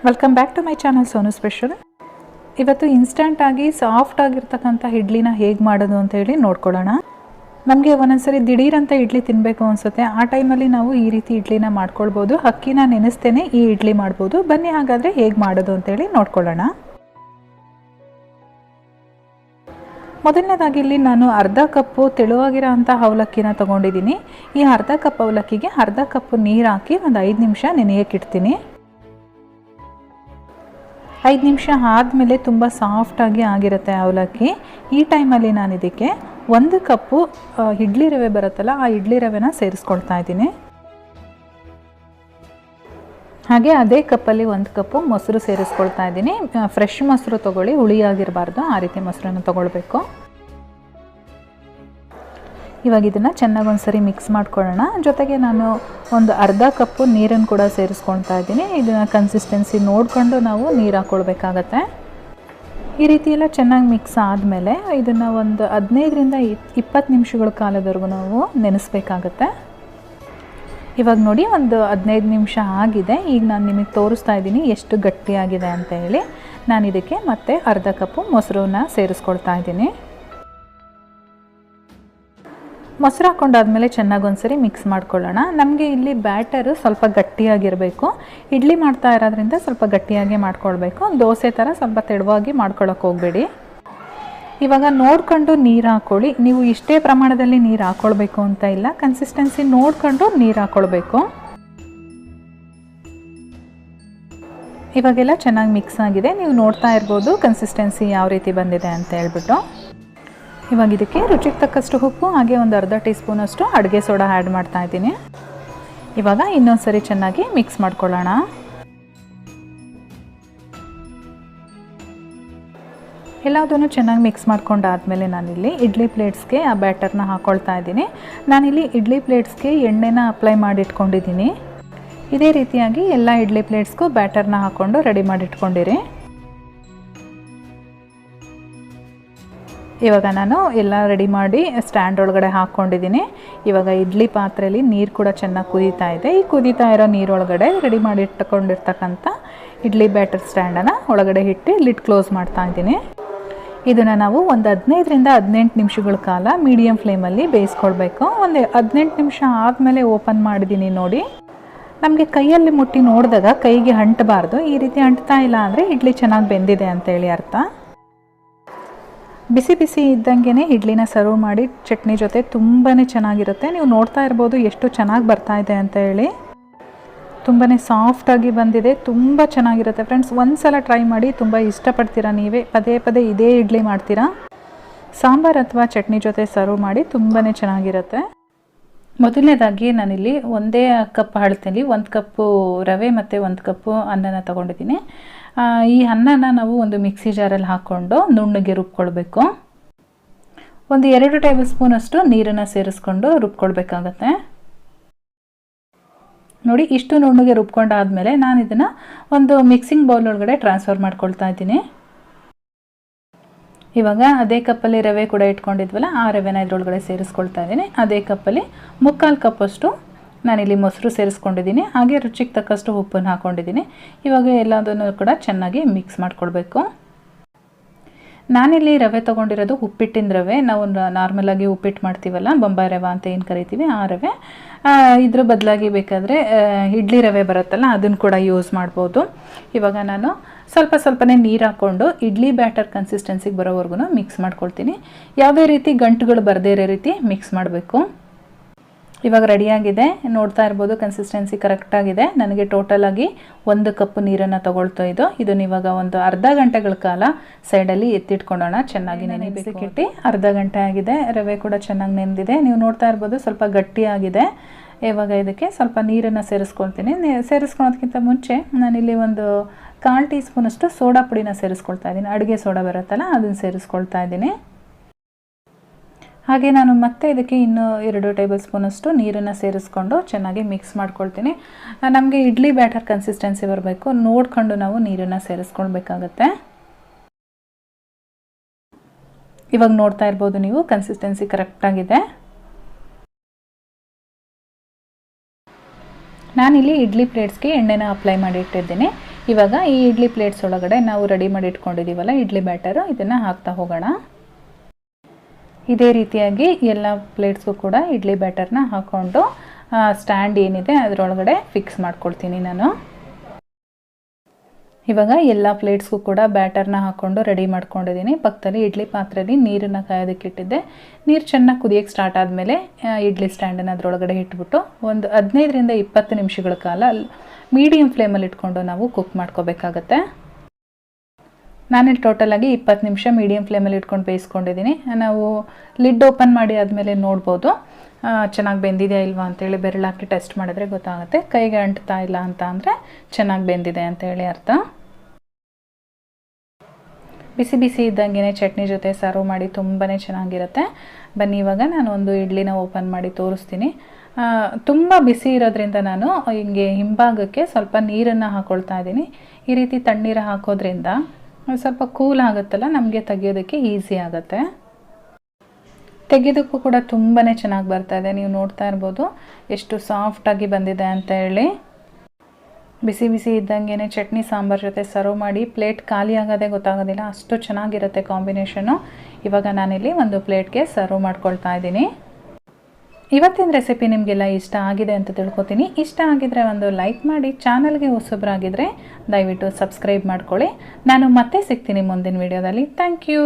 Welcome back to my channel Sonu special. ಇವತ್ತು instant ಆಗಿ soft ಆಗಿರ್ತಕ್ಕಂಥ ಇಡ್ಲಿನ ಹೇಗೆ ಮಾಡೋದು ಅಂತ ಹೇಳಿ ನೋಡ್ಕೊಳ್ಳೋಣ. ನಮಗೆ ಒಂದೊಂದ್ಸರಿ ದಿಢೀರಂತ ಇಡ್ಲಿ ತಿನ್ನಬೇಕು ಅನಿಸುತ್ತೆ. ಆ ಟೈಮಲ್ಲಿ ನಾವು ಈ ರೀತಿ ಇಡ್ಲಿನ ಮಾಡ್ಕೊಳ್ಬೋದು. ಅಕ್ಕಿನ ನೆನೆಸ್ತೇನೆ ಈ ಇಡ್ಲಿ ಮಾಡ್ಬೋದು. ಬನ್ನಿ ಹಾಗಾದರೆ ಹೇಗೆ ಮಾಡೋದು ಅಂತೇಳಿ ನೋಡ್ಕೊಳ್ಳೋಣ. ಮೊದಲನೇದಾಗಿ ಇಲ್ಲಿ ನಾನು ಅರ್ಧ ಕಪ್ಪು ತೆಳುವಾಗಿರೋ ಅಂಥ ಅವಲಕ್ಕಿನ ತೊಗೊಂಡಿದ್ದೀನಿ. ಈ ಅರ್ಧ ಕಪ್ ಅವಲಕ್ಕಿಗೆ ಅರ್ಧ ಕಪ್ಪು ನೀರು ಹಾಕಿ ಒಂದು 5 ನಿಮಿಷ ನೆನೆಯೋಕ್ಕಿಡ್ತೀನಿ. 5 ನಿಮಿಷ ಆದಮೇಲೆ ತುಂಬ ಸಾಫ್ಟಾಗಿ ಆಗಿರುತ್ತೆ ಅವಲಕ್ಕಿ. ಈ ಟೈಮಲ್ಲಿ ನಾನು ಇದಕ್ಕೆ 1 ಕಪ್ಪು ಇಡ್ಲಿ ರವೆ ಬರುತ್ತಲ್ಲ, ಆ ಇಡ್ಲಿ ರವೆನ ಸೇರಿಸ್ಕೊಳ್ತಾ ಇದ್ದೀನಿ. ಹಾಗೆ ಅದೇ ಕಪ್ಪಲ್ಲಿ 1 ಕಪ್ಪು ಮೊಸರು ಸೇರಿಸ್ಕೊಳ್ತಾ ಇದ್ದೀನಿ. ಫ್ರೆಶ್ ಮೊಸರು ತೊಗೊಳ್ಳಿ, ಹುಳಿಯಾಗಿರಬಾರ್ದು, ಆ ರೀತಿ ಮೊಸರನ್ನು ತೊಗೊಳ್ಬೇಕು. ಇವಾಗ ಇದನ್ನು ಚೆನ್ನಾಗಿ ಒಂದ್ಸರಿ ಮಿಕ್ಸ್ ಮಾಡ್ಕೊಳ್ಳೋಣ. ಜೊತೆಗೆ ನಾನು ಒಂದು ಅರ್ಧ ಕಪ್ಪು ನೀರನ್ನು ಕೂಡ ಸೇರಿಸ್ಕೊಳ್ತಾ ಇದ್ದೀನಿ. ಇದನ್ನು ಕನ್ಸಿಸ್ಟೆನ್ಸಿ ನೋಡಿಕೊಂಡು ನಾವು ನೀರು ಹಾಕ್ಕೊಳ್ಬೇಕಾಗತ್ತೆ. ಈ ರೀತಿ ಎಲ್ಲ ಚೆನ್ನಾಗಿ ಮಿಕ್ಸ್ ಆದಮೇಲೆ ಇದನ್ನು ಒಂದು 15ರಿಂದ 20 ನಿಮಿಷಗಳ ಕಾಲದವರೆಗೂ ನಾವು ನೆನೆಸ್ಬೇಕಾಗತ್ತೆ. ಇವಾಗ ನೋಡಿ ಒಂದು 15 ನಿಮಿಷ ಆಗಿದೆ. ಈಗ ನಾನು ನಿಮಗೆ ತೋರಿಸ್ತಾ ಇದ್ದೀನಿ ಎಷ್ಟು ಗಟ್ಟಿಯಾಗಿದೆ ಅಂತ ಹೇಳಿ. ನಾನು ಇದಕ್ಕೆ ಮತ್ತೆ ಅರ್ಧ ಕಪ್ಪು ಮೊಸರನ್ನ ಸೇರಿಸ್ಕೊಳ್ತಾ ಇದ್ದೀನಿ. ಮೊಸರು ಹಾಕ್ಕೊಂಡಾದ್ಮೇಲೆ ಚೆನ್ನಾಗಿ ಒಂದ್ಸರಿ ಮಿಕ್ಸ್ ಮಾಡ್ಕೊಳ್ಳೋಣ. ನಮಗೆ ಇಲ್ಲಿ ಬ್ಯಾಟರು ಸ್ವಲ್ಪ ಗಟ್ಟಿಯಾಗಿರಬೇಕು. ಇಡ್ಲಿ ಮಾಡ್ತಾ ಇರೋದ್ರಿಂದ ಸ್ವಲ್ಪ ಗಟ್ಟಿಯಾಗಿ ಮಾಡ್ಕೊಳ್ಬೇಕು. ದೋಸೆ ಥರ ಸ್ವಲ್ಪ ತೆಳುವಾಗಿ ಮಾಡ್ಕೊಳ್ಳೋಕೆ ಹೋಗಬೇಡಿ. ಇವಾಗ ನೋಡ್ಕೊಂಡು ನೀರು ಹಾಕ್ಕೊಳ್ಳಿ. ನೀವು ಇಷ್ಟೇ ಪ್ರಮಾಣದಲ್ಲಿ ನೀರು ಹಾಕ್ಕೊಳ್ಬೇಕು ಅಂತ ಇಲ್ಲ, ಕನ್ಸಿಸ್ಟೆನ್ಸಿ ನೋಡ್ಕೊಂಡು ನೀರು ಹಾಕ್ಕೊಳ್ಬೇಕು. ಇವಾಗೆಲ್ಲ ಚೆನ್ನಾಗಿ ಮಿಕ್ಸ್ ಆಗಿದೆ. ನೀವು ನೋಡ್ತಾ ಇರ್ಬೋದು ಕನ್ಸಿಸ್ಟೆನ್ಸಿ ಯಾವ ರೀತಿ ಬಂದಿದೆ ಅಂತ ಹೇಳ್ಬಿಟ್ಟು. ಇವಾಗ ಇದಕ್ಕೆ ರುಚಿಗೆ ತಕ್ಕಷ್ಟು ಉಪ್ಪು ಹಾಗೆ ಒಂದು ಅರ್ಧ ಟೀ ಸ್ಪೂನಷ್ಟು ಅಡುಗೆ ಸೋಡಾ ಆ್ಯಡ್ ಮಾಡ್ತಾ ಇದ್ದೀನಿ. ಇವಾಗ ಇನ್ನೊಂದು ಸರಿ ಚೆನ್ನಾಗಿ ಮಿಕ್ಸ್ ಮಾಡ್ಕೊಳ್ಳೋಣ. ಎಲ್ಲದನ್ನು ಚೆನ್ನಾಗಿ ಮಿಕ್ಸ್ ಮಾಡ್ಕೊಂಡಾದಮೇಲೆ ನಾನಿಲ್ಲಿ ಇಡ್ಲಿ ಪ್ಲೇಟ್ಸ್ಗೆ ಆ ಬ್ಯಾಟರ್ನ ಹಾಕ್ಕೊಳ್ತಾ ಇದ್ದೀನಿ. ನಾನಿಲ್ಲಿ ಇಡ್ಲಿ ಪ್ಲೇಟ್ಸ್ಗೆ ಎಣ್ಣೆನ ಅಪ್ಲೈ ಮಾಡಿ ಇಟ್ಕೊಂಡಿದ್ದೀನಿ. ಇದೇ ರೀತಿಯಾಗಿ ಎಲ್ಲ ಇಡ್ಲಿ ಪ್ಲೇಟ್ಸ್ಗೂ ಬ್ಯಾಟರ್ನ ಹಾಕ್ಕೊಂಡು ರೆಡಿ ಮಾಡಿ ಇಟ್ಕೊಂಡಿರಿ. ಇವಾಗ ನಾನು ಎಲ್ಲ ರೆಡಿ ಮಾಡಿ ಸ್ಟ್ಯಾಂಡ್ ಒಳಗಡೆ ಹಾಕ್ಕೊಂಡಿದ್ದೀನಿ. ಇವಾಗ ಇಡ್ಲಿ ಪಾತ್ರೆಯಲ್ಲಿ ನೀರು ಕೂಡ ಚೆನ್ನಾಗಿ ಕುದೀತಾ ಇದೆ. ಈ ಕುದೀತಾ ಇರೋ ನೀರೊಳಗಡೆ ರೆಡಿ ಮಾಡಿ ಇಟ್ಕೊಂಡಿರ್ತಕ್ಕಂಥ ಇಡ್ಲಿ ಬ್ಯಾಟರ್ ಸ್ಟ್ಯಾಂಡನ್ನು ಒಳಗಡೆ ಇಟ್ಟು ಲಿಡ್ ಕ್ಲೋಸ್ ಮಾಡ್ತಾ ಇದ್ದೀನಿ. ಇದನ್ನು ನಾವು ಒಂದು 15ರಿಂದ 18 ನಿಮಿಷಗಳ ಕಾಲ ಮೀಡಿಯಮ್ ಫ್ಲೇಮಲ್ಲಿ ಬೇಯಿಸ್ಕೊಳ್ಬೇಕು. ಒಂದು 18 ನಿಮಿಷ ಆದಮೇಲೆ ಓಪನ್ ಮಾಡಿದ್ದೀನಿ ನೋಡಿ. ನಮಗೆ ಕೈಯಲ್ಲಿ ಮುಟ್ಟಿ ನೋಡಿದಾಗ ಕೈಗೆ ಅಂಟಬಾರ್ದು. ಈ ರೀತಿ ಅಂಟ್ತಾ ಇಲ್ಲ ಅಂದರೆ ಇಡ್ಲಿ ಚೆನ್ನಾಗಿ ಬೆಂದಿದೆ ಅಂತೇಳಿ ಅರ್ಥ. ಬಿಸಿ ಬಿಸಿ ಇದ್ದಂಗೆ ಇಡ್ಲಿನ ಸರ್ವ್ ಮಾಡಿ ಚಟ್ನಿ ಜೊತೆ ತುಂಬಾ ಚೆನ್ನಾಗಿರುತ್ತೆ. ನೀವು ನೋಡ್ತಾ ಇರ್ಬೋದು ಎಷ್ಟು ಚೆನ್ನಾಗಿ ಬರ್ತಾ ಇದೆ ಅಂತ ಹೇಳಿ. ತುಂಬಾ ಸಾಫ್ಟಾಗಿ ಬಂದಿದೆ, ತುಂಬ ಚೆನ್ನಾಗಿರುತ್ತೆ ಫ್ರೆಂಡ್ಸ್. ಒಂದು ಸಲ ಟ್ರೈ ಮಾಡಿ, ತುಂಬ ಇಷ್ಟಪಡ್ತೀರಾ. ನೀವೇ ಪದೇ ಪದೇ ಇದೇ ಇಡ್ಲಿ ಮಾಡ್ತೀರಾ. ಸಾಂಬಾರು ಅಥವಾ ಚಟ್ನಿ ಜೊತೆ ಸರ್ವ್ ಮಾಡಿ ತುಂಬಾ ಚೆನ್ನಾಗಿರುತ್ತೆ. ಮೊದಲನೇದಾಗಿ ನಾನಿಲ್ಲಿ ಒಂದೇ ಕಪ್ ಅಳತೆಯಲ್ಲಿ 1 ಕಪ್ಪು ರವೆ ಮತ್ತು 1 ಕಪ್ಪು ಅನ್ನನ ತೊಗೊಂಡಿದ್ದೀನಿ. ಈ ಅನ್ನನ ನಾವು ಒಂದು ಮಿಕ್ಸಿ ಜಾರಲ್ಲಿ ಹಾಕ್ಕೊಂಡು ನುಣ್ಣಗೆ ರುಬ್ಕೊಳ್ಬೇಕು. ಒಂದು 2 ಟೇಬಲ್ ಸ್ಪೂನಷ್ಟು ನೀರನ್ನು ಸೇರಿಸ್ಕೊಂಡು ರುಬ್ಕೊಳ್ಬೇಕಾಗತ್ತೆ. ನೋಡಿ, ಇಷ್ಟು ನುಣ್ಣಗೆ ರುಬ್ಕೊಂಡಾದ್ಮೇಲೆ ನಾನು ಇದನ್ನು ಒಂದು ಮಿಕ್ಸಿಂಗ್ ಬೌಲ್ ಒಳಗಡೆ ಟ್ರಾನ್ಸ್ಫರ್ ಮಾಡ್ಕೊಳ್ತಾ ಇದ್ದೀನಿ. ಇವಾಗ ಅದೇ ಕಪ್ಪಲ್ಲಿ ರವೆ ಕೂಡ ಇಟ್ಕೊಂಡಿದ್ವಲ್ಲ, ಆ ರವೆನ ಇದರೊಳಗಡೆ ಸೇರಿಸ್ಕೊಳ್ತಾ ಇದ್ದೀನಿ. ಅದೇ ಕಪ್ಪಲ್ಲಿ 3/4 ಕಪ್ಪಷ್ಟು ನಾನಿಲ್ಲಿ ಮೊಸರು ಸೇರಿಸ್ಕೊಂಡಿದ್ದೀನಿ. ಹಾಗೆ ರುಚಿಗೆ ತಕ್ಕಷ್ಟು ಉಪ್ಪನ್ನು ಹಾಕ್ಕೊಂಡಿದ್ದೀನಿ. ಇವಾಗ ಎಲ್ಲದನ್ನು ಕೂಡ ಚೆನ್ನಾಗಿ ಮಿಕ್ಸ್ ಮಾಡ್ಕೊಳ್ಬೇಕು. ನಾನಿಲ್ಲಿ ರವೆ ತೊಗೊಂಡಿರೋದು ಉಪ್ಪಿಟ್ಟಿನ ರವೆ. ನಾವು ನಾರ್ಮಲಾಗಿ ಉಪ್ಪಿಟ್ಟು ಮಾಡ್ತೀವಲ್ಲ, ಬೊಂಬಾಯಿ ರವೆ ಅಂತ ಏನು ಕರಿತೀವಿ, ಆ ರವೆ. ಇದ್ರ ಬದಲಾಗಿ ಬೇಕಾದರೆ ಇಡ್ಲಿ ರವೆ ಬರುತ್ತಲ್ಲ, ಅದನ್ನು ಕೂಡ ಯೂಸ್ ಮಾಡ್ಬೋದು. ಇವಾಗ ನಾನು ಸ್ವಲ್ಪನೇ ನೀರು ಹಾಕ್ಕೊಂಡು ಇಡ್ಲಿ ಬ್ಯಾಟರ್ ಕನ್ಸಿಸ್ಟೆನ್ಸಿಗೆ ಬರೋವರೆಗೂ ಮಿಕ್ಸ್ ಮಾಡ್ಕೊಳ್ತೀನಿ. ಯಾವುದೇ ರೀತಿ ಗಂಟುಗಳು ಬರದೇ ಇರೋ ರೀತಿ ಮಿಕ್ಸ್ ಮಾಡಬೇಕು. ಇವಾಗ ರೆಡಿಯಾಗಿದೆ, ನೋಡ್ತಾ ಇರ್ಬೋದು ಕನ್ಸಿಸ್ಟೆನ್ಸಿ ಕರೆಕ್ಟಾಗಿದೆ. ನನಗೆ ಟೋಟಲಾಗಿ 1 ಕಪ್ ನೀರನ್ನು ತೊಗೊಳ್ತಾ ಇದನ್ನು ಇವಾಗ ಒಂದು ಅರ್ಧ ಗಂಟೆಗಳ ಕಾಲ ಸೈಡಲ್ಲಿ ಎತ್ತಿಟ್ಕೊಳ್ಳೋಣ. ಚೆನ್ನಾಗಿ ನೆನೆಬೇಕಿಟ್ಟು ಅರ್ಧ ಗಂಟೆ ಆಗಿದೆ. ರವೆ ಕೂಡ ಚೆನ್ನಾಗಿ ನೆನೆದಿದೆ. ನೀವು ನೋಡ್ತಾ ಇರ್ಬೋದು ಸ್ವಲ್ಪ ಗಟ್ಟಿಯಾಗಿದೆ. ಇವಾಗ ಇದಕ್ಕೆ ಸ್ವಲ್ಪ ನೀರನ್ನು ಸೇರಿಸ್ಕೊಳ್ತೀನಿ. ಸೇರಿಸ್ಕೊಳೋದಕ್ಕಿಂತ ಮುಂಚೆ ನಾನಿಲ್ಲಿ ಒಂದು 1/4 ಟೀ ಸ್ಪೂನಷ್ಟು ಸೋಡಾ ಪುಡಿನ ಸೇರಿಸ್ಕೊಳ್ತಾ ಇದ್ದೀನಿ. ಅಡುಗೆ ಸೋಡಾ ಬರುತ್ತಲ್ಲ, ಅದನ್ನು ಸೇರಿಸ್ಕೊಳ್ತಾ ಇದ್ದೀನಿ. ಹಾಗೆ ನಾನು ಮತ್ತೆ ಇದಕ್ಕೆ ಇನ್ನೂ 2 ಟೇಬಲ್ ಸ್ಪೂನಷ್ಟು ನೀರನ್ನು ಸೇರಿಸ್ಕೊಂಡು ಚೆನ್ನಾಗಿ ಮಿಕ್ಸ್ ಮಾಡ್ಕೊಳ್ತೀನಿ. ನಮಗೆ ಇಡ್ಲಿ ಬ್ಯಾಟರ್ ಕನ್ಸಿಸ್ಟೆನ್ಸಿ ಬರಬೇಕು, ನೋಡಿಕೊಂಡು ನಾವು ನೀರನ್ನು ಸೇರಿಸ್ಕೊಳ್ಬೇಕಾಗತ್ತೆ. ಇವಾಗ ನೋಡ್ತಾ ಇರ್ಬೋದು ನೀವು ಕನ್ಸಿಸ್ಟೆನ್ಸಿ ಕರೆಕ್ಟಾಗಿದೆ. ನಾನಿಲ್ಲಿ ಇಡ್ಲಿ ಪ್ಲೇಟ್ಸ್ಗೆ ಎಣ್ಣೆನ ಅಪ್ಲೈ ಮಾಡಿ ಇಟ್ಟಿದ್ದೀನಿ. ಇವಾಗ ಈ ಇಡ್ಲಿ ಪ್ಲೇಟ್ಸ್ ಒಳಗಡೆ ನಾವು ರೆಡಿ ಮಾಡಿ ಇಟ್ಕೊಂಡಿದ್ದೀವಲ್ಲ ಇಡ್ಲಿ ಬ್ಯಾಟರು, ಇದನ್ನು ಹಾಕ್ತಾ ಹೋಗೋಣ. ಇದೇ ರೀತಿಯಾಗಿ ಎಲ್ಲ ಪ್ಲೇಟ್ಸ್ಗೂ ಕೂಡ ಇಡ್ಲಿ ಬ್ಯಾಟರ್ನ ಹಾಕ್ಕೊಂಡು ಸ್ಟ್ಯಾಂಡ್ ಏನಿದೆ ಅದರೊಳಗಡೆ ಫಿಕ್ಸ್ ಮಾಡ್ಕೊಳ್ತೀನಿ ನಾನು. ಇವಾಗ ಎಲ್ಲ ಪ್ಲೇಟ್ಸ್ಗೂ ಕೂಡ ಬ್ಯಾಟರ್ನ ಹಾಕ್ಕೊಂಡು ರೆಡಿ ಮಾಡ್ಕೊಂಡಿದ್ದೀನಿ. ಪಕ್ಕದಲ್ಲಿ ಇಡ್ಲಿ ಪಾತ್ರೆಯಲ್ಲಿ ನೀರನ್ನು ಕಾಯೋದಕ್ಕೆ ಇಟ್ಟಿದ್ದೆ. ನೀರು ಚೆನ್ನಾಗಿ ಕುದಿಯೋಕ್ಕೆ ಸ್ಟಾರ್ಟ್ ಆದಮೇಲೆ ಇಡ್ಲಿ ಸ್ಟ್ಯಾಂಡನ್ನು ಅದರೊಳಗಡೆ ಇಟ್ಬಿಟ್ಟು ಒಂದು 15ರಿಂದ 20 ನಿಮಿಷಗಳ ಕಾಲ ಮೀಡಿಯಮ್ ಫ್ಲೇಮಲ್ಲಿ ಇಟ್ಕೊಂಡು ನಾವು ಕುಕ್ ಮಾಡ್ಕೋಬೇಕಾಗತ್ತೆ. ನಾನಿಲ್ಲಿ ಟೋಟಲಾಗಿ 20 ನಿಮಿಷ ಮೀಡಿಯಮ್ ಫ್ಲೇಮಲ್ಲಿ ಇಟ್ಕೊಂಡು ಬೇಯಿಸ್ಕೊಂಡಿದ್ದೀನಿ. ನಾವು ಲಿಡ್ ಓಪನ್ ಮಾಡಿ ಆದಮೇಲೆ ನೋಡ್ಬೋದು ಚೆನ್ನಾಗಿ ಬೆಂದಿದೆಯಾ ಇಲ್ವಾ ಅಂತೇಳಿ ಬೆರಳಾಕಿ ಟೆಸ್ಟ್ ಮಾಡಿದ್ರೆ ಗೊತ್ತಾಗುತ್ತೆ. ಕೈಗೆ ಅಂಟ್ತಾ ಇಲ್ಲ ಅಂತ ಅಂದರೆ ಚೆನ್ನಾಗಿ ಬೆಂದಿದೆ ಅಂತೇಳಿ ಅರ್ಥ. ಬಿಸಿ ಬಿಸಿ ಇದ್ದಂಗೆ ಚಟ್ನಿ ಜೊತೆ ಸರ್ವ್ ಮಾಡಿ ತುಂಬಾ ಚೆನ್ನಾಗಿರುತ್ತೆ. ಬನ್ನಿ ಇವಾಗ ನಾನು ಒಂದು ಇಡ್ಲಿನ ಓಪನ್ ಮಾಡಿ ತೋರಿಸ್ತೀನಿ. ತುಂಬ ಬಿಸಿ ಇರೋದ್ರಿಂದ ನಾನು ಹಿಂಗೆ ಹಿಂಭಾಗಕ್ಕೆ ಸ್ವಲ್ಪ ನೀರನ್ನು ಹಾಕ್ಕೊಳ್ತಾ ಇದ್ದೀನಿ. ಈ ರೀತಿ ತಣ್ಣೀರು ಹಾಕೋದ್ರಿಂದ ಸ್ವಲ್ಪ ಕೂಲ್ ಆಗುತ್ತಲ್ಲ, ನಮಗೆ ತೆಗಿಯೋದಕ್ಕೆ ಈಸಿ ಆಗುತ್ತೆ. ತೆಗೆಯೋದಕ್ಕೂ ಕೂಡ ತುಂಬಾ ಚೆನ್ನಾಗಿ ಬರ್ತಾಯಿದೆ. ನೀವು ನೋಡ್ತಾ ಇರ್ಬೋದು ಎಷ್ಟು ಸಾಫ್ಟಾಗಿ ಬಂದಿದೆ ಅಂತ ಹೇಳಿ. ಬಿಸಿ ಬಿಸಿ ಇದ್ದಂಗೆ ಚಟ್ನಿ ಸಾಂಬಾರು ಜೊತೆ ಸರ್ವ್ ಮಾಡಿ ಪ್ಲೇಟ್ ಖಾಲಿ ಆಗೋದೇ ಗೊತ್ತಾಗೋದಿಲ್ಲ, ಅಷ್ಟು ಚೆನ್ನಾಗಿರುತ್ತೆ ಕಾಂಬಿನೇಷನು. ಇವಾಗ ನಾನಿಲ್ಲಿ ಒಂದು ಪ್ಲೇಟ್ಗೆ ಸರ್ವ್ ಮಾಡ್ಕೊಳ್ತಾ ಇದ್ದೀನಿ. ಇವತ್ತಿನ ರೆಸಿಪಿ ನಿಮಗೆಲ್ಲ ಇಷ್ಟ ಆಗಿದೆ ಅಂತ ತಿಳ್ಕೊತೀನಿ. ಇಷ್ಟ ಆಗಿದರೆ ಒಂದು ಲೈಕ್ ಮಾಡಿ, ಚಾನಲ್ಗೆ ಹೊಸಬರಾಗಿದ್ದರೆ ದಯವಿಟ್ಟು ಸಬ್ಸ್ಕ್ರೈಬ್ ಮಾಡ್ಕೊಳ್ಳಿ. ನಾನು ಮತ್ತೆ ಸಿಗ್ತೀನಿ ಮುಂದಿನ ವಿಡಿಯೋದಲ್ಲಿ. Thank you.